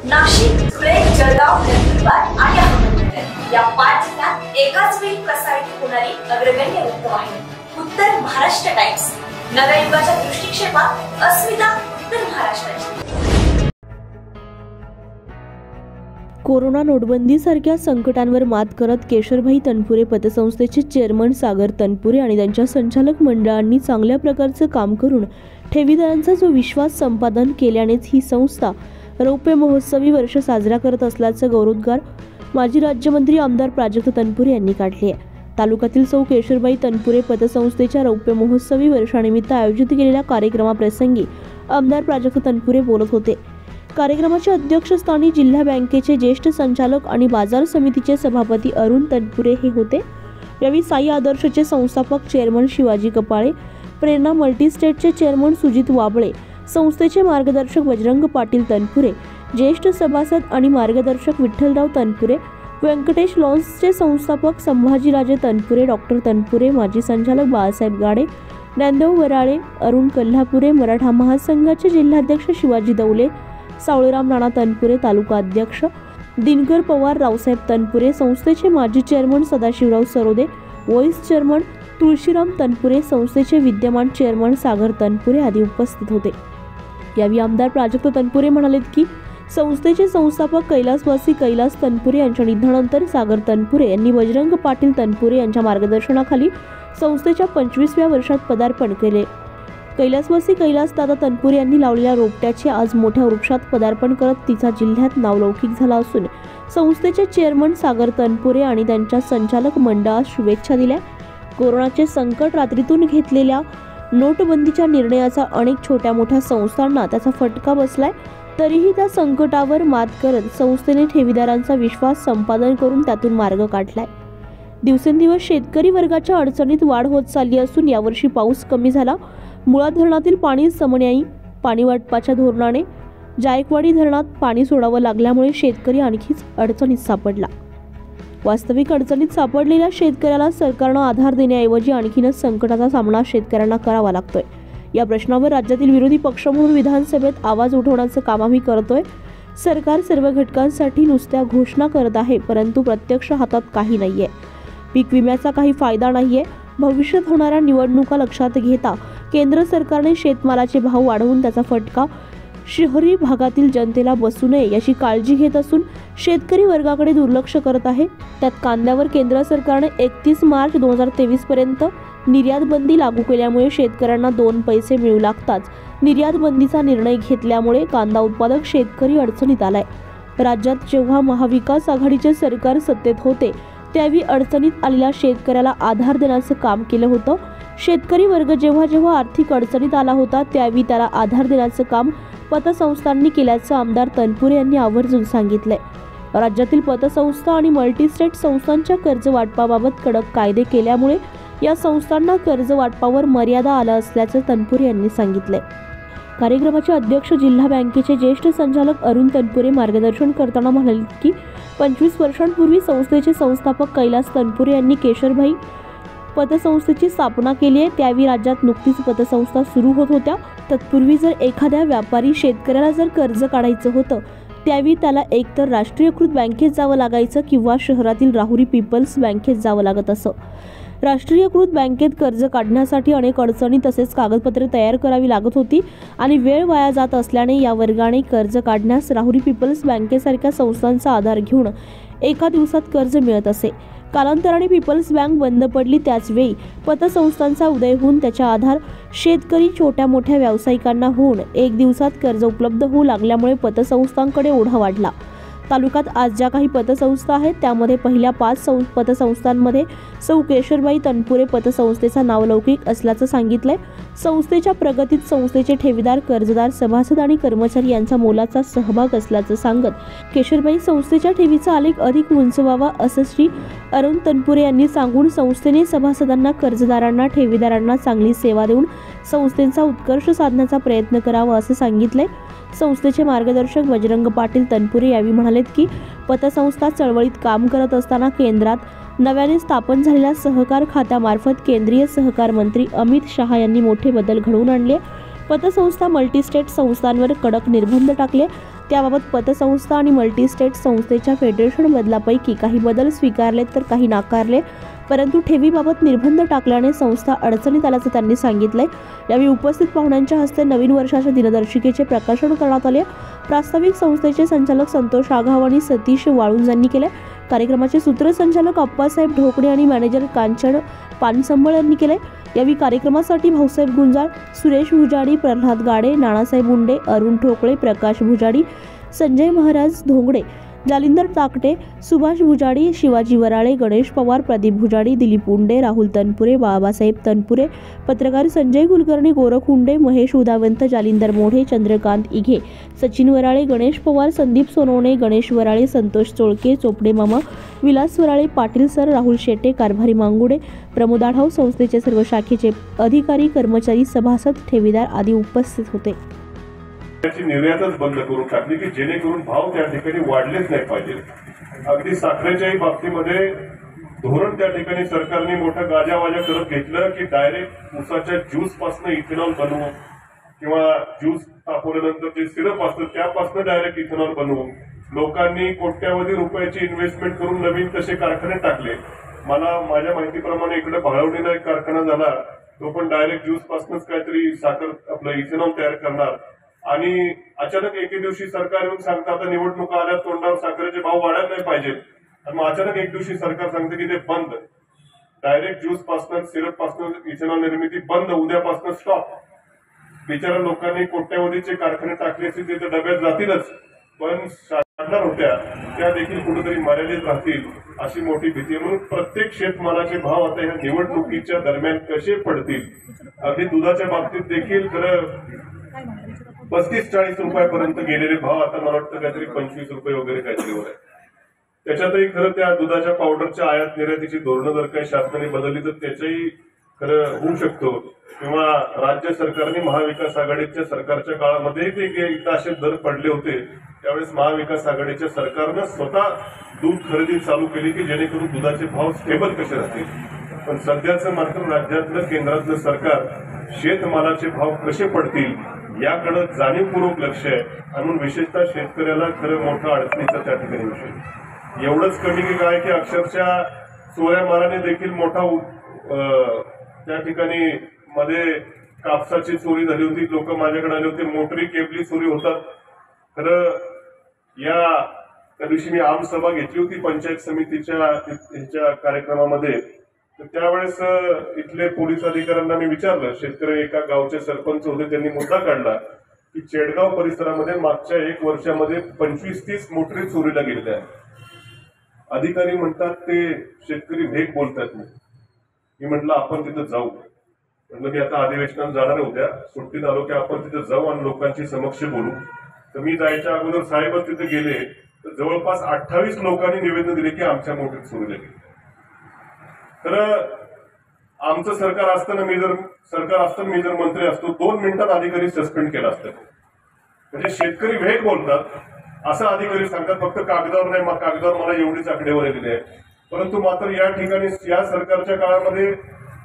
नाशिक, धुळे, जळगाव, नंदुरबार आणि अहमदनगर या 5 जिल्ह्यात एकाच वेळी प्रसारित होणारी अग्रगण्य वृत्तवाहिनी उत्तर महाराष्ट्र टाइम्स. नव्या युगाच्या दृष्टिक्षेपात अस्मिता उत्तर महाराष्ट्राची. कोरोना नोटबंदी सारख्या संकटांवर मात करत केशरभाई तनपुरे पतसंस्थेचे चेअरमन सागर तनपुरे आणि त्यांच्या संचालक मंडळांनी चांगल्या प्रकारचे काम करून ठेवीदारांचा जो विश्वास संपादन केल्यानेच ही संस्था रौप्य महोत्सवी वर्ष साजरा करत असल्याचं गौरवोद्गार माजी राज्यमंत्री आमदार प्राजक्त तनपुरे यांनी काढले आहे. तालुक्यातील सौ केशरभाई तनपुरे पतसंस्थेच्या रौप्य महोत्सवी वर्षानिमित्त आयोजित केलेल्या कार्यक्रमाप्रसंगी आमदार प्राजक्त तनपुरे बोलत होते. कार्यक्रमाच्या अध्यक्षस्थानी जिल्हा बँकेचे ज्येष्ठ संचालक आणि बाजार समितीचे सभापती अरुण तनपुरे हे होते. यावेळी साई आदर्शचे संस्थापक चेअरमन शिवाजी कपाळे, प्रेरणा मल्टीस्टेटचे चेअरमन सुजित वाबळे, संस्थेचे मार्गदर्शक बजरंग पाटील तनपुरे, ज्येष्ठ सभासद आणि मार्गदर्शक विठ्ठलराव तनपुरे, व्यंकटेश लॉन्सचे संस्थापक संभाजीराजे तनपुरे, डॉक्टर तनपुरे, माजी संचालक बाळासाहेब गाडे, ज्ञानदेव वराळे, अरुण कल्हापुरे, मराठा महासंघाचे जिल्हाध्यक्ष शिवाजी दौले, सावळेराम नाना तनपुरे, तालुका अध्यक्ष दिनकर पवार, रावसाहेब तनपुरे, संस्थेचे माजी chairman Sadashivrao Sarode, vice chairman Tulshiram Tanpure, संस्थेचे विद्यमान चेअरमन सागर तनपुरे आदी उपस्थित होते. यावेळी आमदार प्राजक्त तनपुरे म्हणाले की संस्थेचे संस्थापक कैलासवासी कैलास तनपुरे यांच्या निधनानंतर सागर तनपुरे यांनी बजरंग पाटील तनपुरे यांच्या मार्गदर्शनाखाली संस्थेच्या 25व्या वर्षात पदार्पण केले. कैलासवासी कैलास दादा तनपुरे यांनी लावलेल्या रोपट्याचे आज मोठ्या वृक्षात पदार्पण करत तिचा जिल्ह्यात नावलौकिक झाला असून संस्थेचे चेअरमन सागर तनपुरे आणि त्यांच्या संचालक मंडळास शुभेच्छा दिल्या. कोरोनाचे संकट रात्रीतून घेतलेल्या नोटबंदीच्या निर्णयाचा अनेक छोट्या मोठ्या संस्थांना त्याचा फटका बसलाय. तरीही त्या संकटावर मात करत संस्थेने ठेवीदारांचा विश्वास संपादन करून त्यातून मार्ग काढलाय. दिवसेंदिवस शेतकरी वर्गाच्या अडचणीत वाढ होत चालली असून यावर्षी पाऊस कमी झाला. मुळा धरणातील पाणी समन्यायी पाणी वाटपाच्या धोरणाने जायकवाडी धरणात पाणी सोडावं लागल्यामुळे शेतकरी आणखीच अडचणीत सापडला. वास्तविक अडचणीत सापडलेल्या शेतकऱ्याला सरकारनं आधार देण्याऐवजी आणखीनच संकटाचा सामना शेतकऱ्यांना करावा लागतोय. या प्रश्नावर राज्यातील विरोधी पक्ष म्हणून विधानसभेत आवाज उठवण्याचं काम आम्ही करतोय. सरकार सर्व घटकांसाठी नुसत्या घोषणा करत आहे, परंतु प्रत्यक्ष हातात काही नाहीये. पीक विम्याचा काही फायदा नाहीये. भविष्यात होणाऱ्या निवडणुका लक्षात घेता केंद्र सरकारने शेतमालाचे भाव वाढवून त्याचा फटका शहरी भागातील जनतेला बसू नये याची काळजी घेत असून शेतकरी वर्गाकडे दुर्लक्ष करत आहे. त्यात कांद्यावर केंद्र सरकारने 31 मार्च 2023 पर्यंत निर्यात बंदी लागू केल्यामुळे शेतकऱ्यांना 2 पैसे मिळू लागताच निर्यात बंदीचा निर्णय घेतल्यामुळे कांदा उत्पादक शेतकरी अडचणीत आलाय. राज्यात जेव्हा महाविकास आघाडीचे सरकार सत्तेत होते त्यावेळी अडचणीत आलेल्या शेतकऱ्याला आधार देण्याचं काम केलं होतं. शेतकरी वर्ग जेव्हा आर्थिक अडचणीत आला होता त्यावेळी त्याला आधार देण्याचं काम पतसंस्थांनी केल्याचं आमदार तनपुरे यांनी आवर्जून सांगितलंय. राज्यातील पतसंस्था आणि मल्टीस्टेट संस्थांच्या कर्ज वाटपाबाबत कडक कायदे केल्यामुळे या संस्थांना कर्ज वाटपावर मर्यादा आला असल्याचं तनपुरे यांनी सांगितलंय. कार्यक्रमाचे अध्यक्ष जिल्हा बँकेचे ज्येष्ठ संचालक अरुण तनपुरे मार्गदर्शन करताना म्हणाले की 25 वर्षांपूर्वी संस्थेचे संस्थापक कैलास तनपुरे यांनी केशरभाई पतसंस्थेची स्थापना केली आहे. त्यावेळी राज्यात नुकतीच पतसंस्था सुरू होत होत्या. तत्पूर्वी जर एखाद्या व्यापारी शेतकऱ्याला जर कर्ज काढायचं होतं त्यावेळी त्याला एकतर राष्ट्रीयकृत बँकेत जावं लागायचं किंवा शहरातील राहुरी पीपल्स बँकेत जावं लागत असं. राष्ट्रीयकृत बँकेत कर्ज काढण्यासाठी अनेक अडचणी तसेच कागदपत्रे तयार करावी लागत होती आणि वेळ वाया जात असल्याने या वर्गाने कर्ज काढण्यास राहुरी पीपल्स बँकेसारख्या संस्थांचा आधार घेऊन एका दिवसात कर्ज मिळत असे. कालांतराने पीपल्स बँक बंद पडली. त्याचवेळी पतसंस्थांचा उदय होऊन त्याच्या आधार शेतकरी छोट्या मोठ्या व्यावसायिकांना होऊन 1 दिवसात कर्ज उपलब्ध होऊ लागल्यामुळे पतसंस्थांकडे ओढा वाढला. तालुक्यात आज ज्या काही पतसंस्था आहेत त्यामध्ये पहिल्या 5 पतसंस्थांमध्ये सौ केशरभाई तनपुरे पतसंस्थेचा नावलौकिक असल्याचं सांगितलंय. संस्थेच्या प्रगतीत संस्थेचे ठेवीदार, कर्जदार, सभासद आणि कर्मचारी यांचा मोलाचा सहभाग असल्याचं सांगत केशरभाई संस्थेच्या ठेवीचा आलेख अधिक उंच व्हावा असं श्री अरुण तनपुरे यांनी सांगून संस्थेने सभासदांना, कर्जदारांना, ठेवीदारांना चांगली सेवा देऊन संस्थेचा उत्कर्ष साधण्याचा प्रयत्न करावा असं सांगितलंय. संस्थेचे मार्गदर्शक बजरंग पाटील तनपुरे यावेळी म्हणालेत की पतसंस्था चळवळीत काम करत असताना केंद्रात नव्याने स्थापन झालेल्या सहकार खात्यामार्फत केंद्रीय सहकार मंत्री अमित शहा यांनी मोठे बदल घडवून आणले. पतसंस्था मल्टीस्टेट संस्थांवर कडक निर्बंध टाकले. त्याबाबत पतसंस्था आणि मल्टीस्टेट संस्थेच्या फेडरेशन बदलापैकी काही बदल स्वीकारले तर काही नाकारले, परंतु ठेवीबाबत निर्बंध टाकल्याने संस्था अडचणीत आल्याचं त्यांनी सांगितलंय। यावेळी उपस्थित पाहुण्यांच्या हस्ते नवीन वर्षाच्या दिनदर्शिकेचे प्रकाशन करण्यात आले। प्रास्ताविक संस्थेचे संचालक संतोष आघाव आणि सतीश वाळुंज यांनी केले। कार्यक्रमाचे सूत्रसंचालक अप्पासाहेब ढोकणे आणि मॅनेजर कांचन पानसंबळ यांनी केले। यावेळी कार्यक्रमासाठी भाऊसाहेब गुंजाळ, सुरेश भुजाडी, प्रल्हाद गाडे, नानासाहेब उंडे, अरुण ठोकळे, प्रकाश भुजाडी, संजय महाराज धोंगडे, जालिंदर ताकटे, सुभाष भुजाडी, शिवाजी वराळे, गणेश पवार, प्रदीप भुजाडी, दिलीप उंडे, राहुल तनपुरे, बाबासाहेब तनपुरे, पत्रकार संजय कुलकर्णी, गोरख उंडे, महेश उदावंत, जालिंदर मोढे, चंद्रकांत इघे, सचिन वराळे, गणेश पवार, संदीप सोनवणे, गणेश वराळे, संतोष चोळके, चोपडे मामा, विलास वराळे, पाटील सर, राहुल शेटे, कारभारी मांगुडे, प्रमोद आढाव, संस्थेचे सर्व शाखेचे अधिकारी, कर्मचारी, सभासद, ठेवीदार आदी उपस्थित होते। त्याची निर्यातच बंद करून टाकली की जेणेकरून भाव त्या ठिकाणी वाढलेच नाही पाहिजे। अगदी साखरेच्याही बाबतीमध्ये धोरण त्या ठिकाणी सरकारने मोठं गाजावाजा करत घेतलं की डायरेक्ट ऊसाच्या ज्यूस पासून इथेनॉल बनवू किंवा ज्यूस तापवल्यानंतर जे सिरप असतं त्यापासून डायरेक्ट इथेनॉल बनवू। लोकांनी कोट्यावधी रुपयाची इन्व्हेस्टमेंट करून नवीन तसे कारखाने टाकले। मला माझ्या माहितीप्रमाणे इकडे भाळवणीला एक कारखाना झाला, तो पण डायरेक्ट ज्यूस पासूनच काहीतरी साखर आपलं इथेनॉल तयार करणार आणि अचानक एके दिवशी सरकार येऊन सांगतं आता निवडणुका आल्या, तोंडावर साखरेचे भाव वाढायला नाही पाहिजेत आणि मग अचानक एक दिवशी सरकार सांगते की ते बंद, डायरेक्ट ज्यूस पासून सिरप पासून इथेनॉल निर्मिती बंद, उद्यापासून स्टॉप। बिचारा लोकांनी कोट्यावधीचे कारखाने टाकले असतील ते तर डब्यात जातीलच, पण साठणार होत्या त्या देखील कुठेतरी मर्यादित राहतील अशी मोठी भीती। म्हणून प्रत्येक शेतमालाचे भाव आता ह्या निवडणुकीच्या दरम्यान कसे पडतील, अगदी दुधाच्या बाबतीत देखील खरं 35-40 रुपयापर्यंत गेलेले भाव आता मला वाटतं काहीतरी 25 रुपये वगैरे काहीतरी वर आहे। त्याच्यातही खरं त्या दुधाच्या पावडरच्या आयात निर्यातीची धोरणं जर काही शासनाने बदलली तर त्याच्याही खरं होऊ शकतो किंवा राज्य सरकारने महाविकास आघाडीच्या सरकारच्या काळामध्ये ते असे दर पडले होते, त्यावेळेस महाविकास आघाडीच्या सरकारनं स्वतः दूध खरेदी चालू केली की जेणेकरून दुधाचे भाव स्टेबल कसे राहतील। पण सध्याचं मात्र राज्यातलं केंद्रातलं सरकार शेतमालाचे भाव कसे पडतील याकडे जाणीवपूर्वक लक्ष आहे म्हणून विशेषतः शेतकऱ्याला खरं मोठा अडचणीचा त्या ठिकाणी विषय। एवढंच कमी की काय की अक्षरशः चोऱ्या माराने देखील मोठा त्या ठिकाणी मध्ये कापसाची चोरी झाली होती, लोक माझ्याकडे आले होते, मोटरी केबली चोरी होतात। खरं त्या दिवशी मी आमसभा घेतली होती पंचायत समितीच्या ह्याच्या कार्यक्रमामध्ये, तर त्यावेळेस इथले पोलीस अधिकाऱ्यांना मी विचारलं, शेतकरी एका गावचे सरपंच होते, त्यांनी मुद्दा काढला की चेडगाव परिसरामध्ये मागच्या 1 वर्षामध्ये 25-30 मोटरी चोरीला गेलेल्या आहेत। अधिकारी म्हणतात ते शेतकरी भेग बोलतात। मी म्हटलं आपण तिथं जाऊ, म्हटलं मी आता अधिवेशनात जाणार होत्या, सुट्टीत आलो की आपण तिथं जाऊ आणि लोकांची समक्ष बोलू। तर मी जायच्या अगोदर साहेबच तिथे गेले तर जवळपास 28 लोकांनी निवेदन दिले की आमच्या मोटरी चोरीला गेली। खरं आमचं सरकार असताना मी जर मंत्री असतो 2 मिनिटात अधिकारी सस्पेंड केला असतं। म्हणजे शेतकरी भेग बोलतात असं अधिकारी सांगतात, फक्त कागदावर नाही, मग कागदावर मला एवढीच आकडेवारी आलेली आहे, परंतु मात्र या ठिकाणी या सरकारच्या काळामध्ये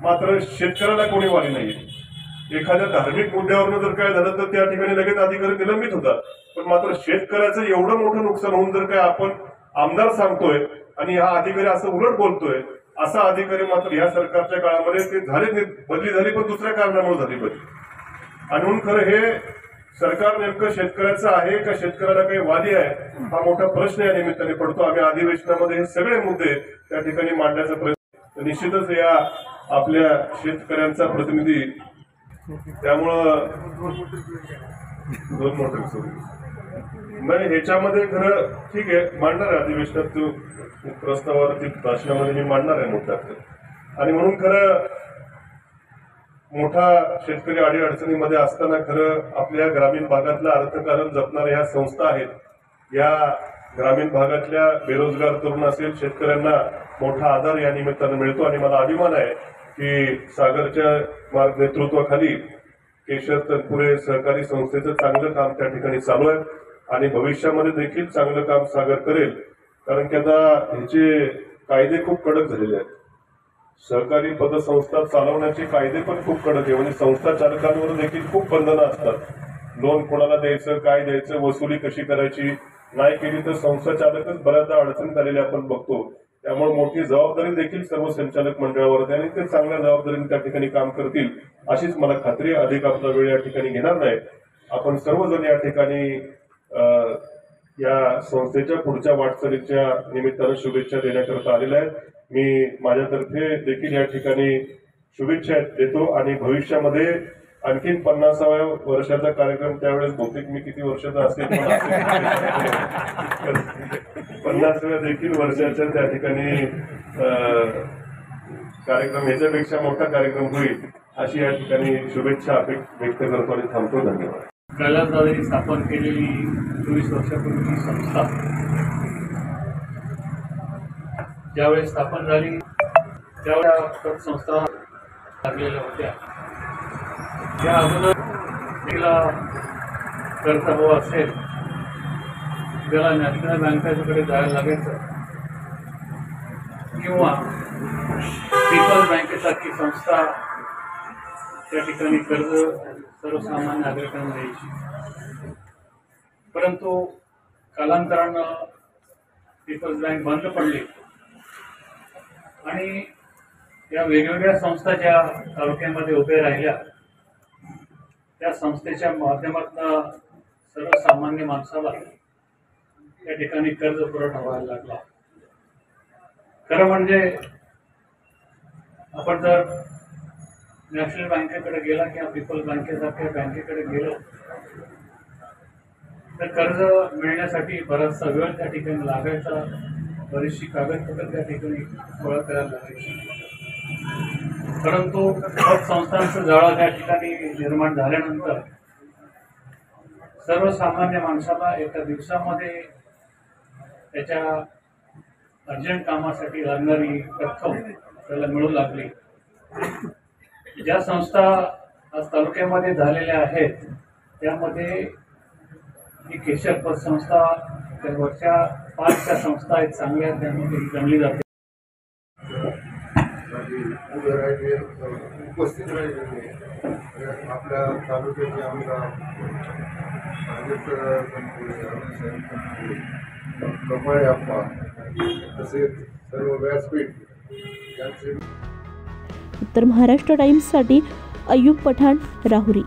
मात्र शेतकऱ्याला कोणी वाली नाहीये। एखाद्या धार्मिक मुद्द्यावरनं जर काय झालं तर त्या ठिकाणी लगेच अधिकारी निलंबित होतात, पण मात्र शेतकऱ्याचं एवढं मोठं नुकसान होऊन जर काय आपण आमदार सांगतोय आणि हा अधिकारी असं उलट बोलतोय, असा अधिकारी मात्र या सरकारच्या काळामध्ये ते झाले, बदली झाली पण दुसऱ्या कारणामुळे झाली बदली। आणि म्हणून खरं हे सरकार नेमकं शेतकऱ्याचं आहे का शेतकऱ्याला काही वादी आहे हा मोठा प्रश्न या निमित्ताने पडतो। आम्ही अधिवेशनामध्ये हे सगळे मुद्दे त्या ठिकाणी मांडण्याचा प्रयत्न, निश्चितच या आपल्या शेतकऱ्यांचा प्रतिनिधी, त्यामुळं 2 मोटरी नाही ह्याच्यामध्ये खरं ठीक आहे मांडणार आहे अधिवेशनात, प्रस्तावावरती भाषणामध्ये मी मांडणार आहे मोठ्या। आणि म्हणून खरं मोठा शेतकरी अडीअडचणीमध्ये असताना खरं आपल्या ग्रामीण भागातल्या अर्थकारण जपणाऱ्या ह्या संस्था आहेत, या ग्रामीण भागातल्या बेरोजगार तरुण असेल शेतकऱ्यांना मोठा आधार या निमित्तानं मिळतो। आणि मला अभिमान आहे की सागरच्या नेतृत्वाखाली केशर तनपुरे सहकारी संस्थेचं चांगलं काम त्या ठिकाणी चालू आहे आणि भविष्यामध्ये देखील चांगलं काम सागर करेल, कारण की आता ह्याचे कायदे खूप कडक झालेले आहेत। सहकारी पतसंस्था चालवण्याचे कायदे पण खूप कडक आहे, म्हणजे संस्था चालकांवर देखील खूप बंधनं असतात। लोन कोणाला द्यायचं, काय द्यायचं, वसुली कशी करायची, नाही केली तर संस्था चालकच बऱ्याचदा अडचणीत आलेले आपण बघतो. त्यामुळे मोठी जबाबदारी देखील सर्व संचालक मंडळावर आहे आणि ते चांगल्या जबाबदारीने त्या ठिकाणी काम करतील अशीच मला खात्री आहे. अधिक आपला वेळ या ठिकाणी घेणार नाही. आपण सर्वजण या ठिकाणी या संस्थेच्या पुढच्या वाटचालीच्या निमित्तानं शुभेच्छा देण्याकरता आलेल्या आहेत. मी माझ्यातर्फे देखील या ठिकाणी शुभेच्छा देतो आणि भविष्यामध्ये आणखीन 50व्या वर्षाचा कार्यक्रम, त्यावेळेस बहुतेक मी किती वर्षाचा असेल 50व्या देखील वर्षाच्या त्या ठिकाणी कार्यक्रम ह्याच्यापेक्षा मोठा कार्यक्रम होईल अशी या ठिकाणी शुभेच्छा व्यक्त करतो आणि थांबतो. धन्यवाद. कैलासदादांनी स्थापन केलेली 24 वर्षापूर्वीची संस्था ज्यावेळी स्थापन झाली त्यावेळी संस्था लागलेल्या होत्या. त्या अगोदर तिला कर्ज हवं असेल ज्याला नॅशनल बँकेकडे जायला लागायचं किंवा पीपल्स बँकेसारखी संस्था त्या ठिकाणी कर्ज सर्वसामान्य नागरिकांना द्यायची. परंतु कालांतरानं पीपल्स बँक बंद पडली आणि या वेगवेगळ्या संस्था ज्या तालुक्यामध्ये उभ्या राहिल्या त्या संस्थेच्या माध्यमातून सर्वसामान्य माणसाला त्या ठिकाणी कर्ज पुरवठा व्हायला लागला. खरं म्हणजे आपण जर नॅशनल बँकेकडे गेला किंवा पीपल्स बँकेसारख्या बँकेकडे गेलो तर कर्ज मिळण्यासाठी बराचसा वेळ त्या ठिकाणी लागायचा. बरीचशी कागदपत्र त्या ठिकाणी गोळा करायला लागायची. परंतु संस्थांचं जाळं त्या ठिकाणी निर्माण झाल्यानंतर सर्वसामान्य माणसाला एका दिवसामध्ये त्याच्या अर्जंट कामासाठी लागणारी रक्कम त्याला मिळू लागली. ज्या संस्था आज तालुक्यामध्ये झालेल्या आहेत त्यामध्ये ही केशर पतसंस्था वरच्या 5 संस्था आहेत चांगल्या, त्यामध्ये गणली जाते. उपस्थित राहिलेले आपल्या तालुक्याचे आमदार कमळे अप्पा तसेच सर्व व्यासपीठ यांचे. उत्तर महाराष्ट्र टाइम्ससाठी अय्यूब पठाण, राहुरी.